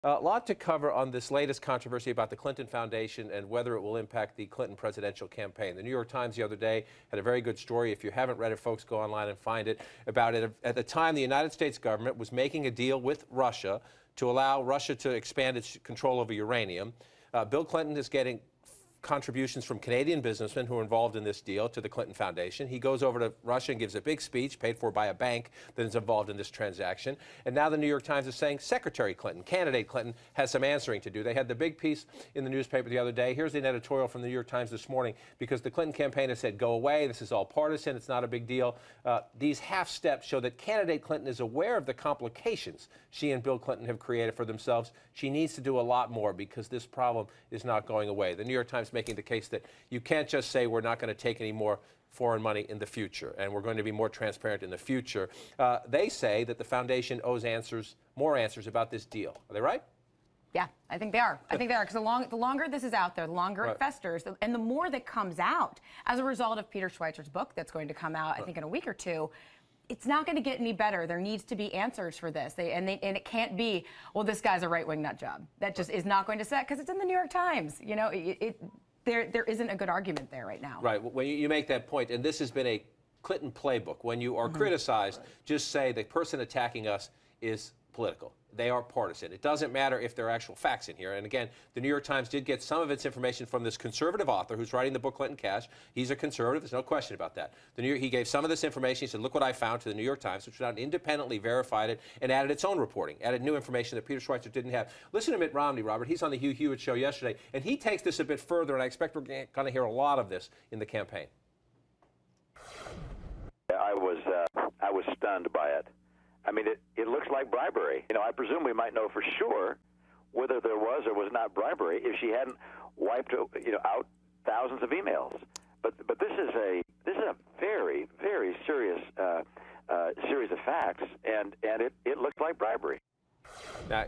A lot to cover on this latest controversy about the Clinton Foundation and whether it will impact the Clinton presidential campaign. The New York Times the other day had a very good story. If you haven't read it, folks, go online and find it. About it. At the time, the United States government was making a deal with Russia to allow Russia to expand its control over uranium. Bill Clinton is getting contributions from Canadian businessmen who are involved in this deal to the Clinton Foundation. He goes over to Russia and gives a big speech paid for by a bank that is involved in this transaction. And now the New York Times is saying Secretary Clinton, candidate Clinton, has some answering to do. They had the big piece in the newspaper the other day. Here's an editorial from the New York Times this morning because the Clinton campaign has said, go away. This is all partisan. It's not a big deal. These half steps show that candidate Clinton is aware of the complications she and Bill Clinton have created for themselves. She needs to do a lot more because this problem is not going away. The New York Times making the case that you can't just say we're not going to take any more foreign money in the future and we're going to be more transparent in the future. They say that the foundation owes more answers about this deal. Are they right? Yeah, I think they are. I think they are, because the longer this is out there, the longer it festers, and the more that comes out as a result of Peter Schweizer's book that's going to come out, I think, in a week or two. It's not going to get any better. There needs to be answers for this. And it can't be, well, this guy's a right-wing nut job. That just is not going to set, because it's in the New York Times. You know, there isn't a good argument there right now. Right. When you make that point, and this has been a Clinton playbook, when you are criticized, just say the person attacking us is political. They are partisan. It doesn't matter if there are actual facts in here. And again, the New York Times did get some of its information from this conservative author who's writing the book Clinton Cash. He's a conservative. There's no question about that. He gave some of this information. He said, look what I found, to the New York Times, which went out and independently verified it and added its own reporting, added new information that Peter Schweizer didn't have. Listen to Mitt Romney, Robert. He's on the Hugh Hewitt show yesterday, and he takes this a bit further, and I expect we're going to hear a lot of this in the campaign. I was stunned by it. I mean, it looks like bribery. You know, I presume we might know for sure whether there was or was not bribery if she hadn't wiped, out thousands of emails. But this is a very, very serious series of facts, and it looks like bribery. Now,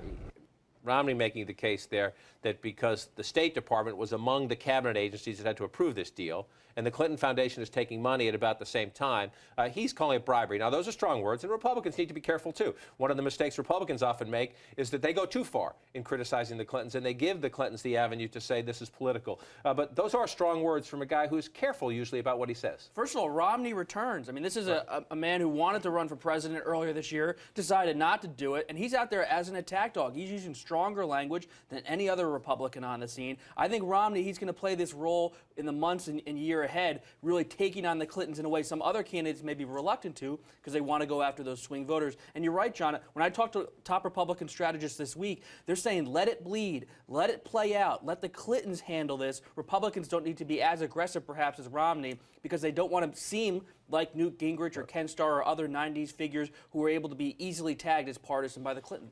Romney making the case there that because the State Department was among the cabinet agencies that had to approve this deal, and the Clinton Foundation is taking money at about the same time, he's calling it bribery. Now, those are strong words, and Republicans need to be careful, too. One of the mistakes Republicans often make is that they go too far in criticizing the Clintons, and they give the Clintons the avenue to say this is political. But those are strong words from a guy who's careful, usually, about what he says. First of all, Romney returns. I mean, this is a man who wanted to run for president earlier this year, decided not to do it, and he's out there as an attack dog. He's using stronger language than any other Republican on the scene. I think Romney, he's going to play this role in the months and year ahead, really taking on the Clintons in a way some other candidates may be reluctant to because they want to go after those swing voters. And you're right, John. When I talked to top Republican strategists this week, they're saying let it bleed, let it play out, let the Clintons handle this. Republicans don't need to be as aggressive, perhaps, as Romney because they don't want to seem like Newt Gingrich or Ken Starr or other 90s figures who were able to be easily tagged as partisan by the Clintons.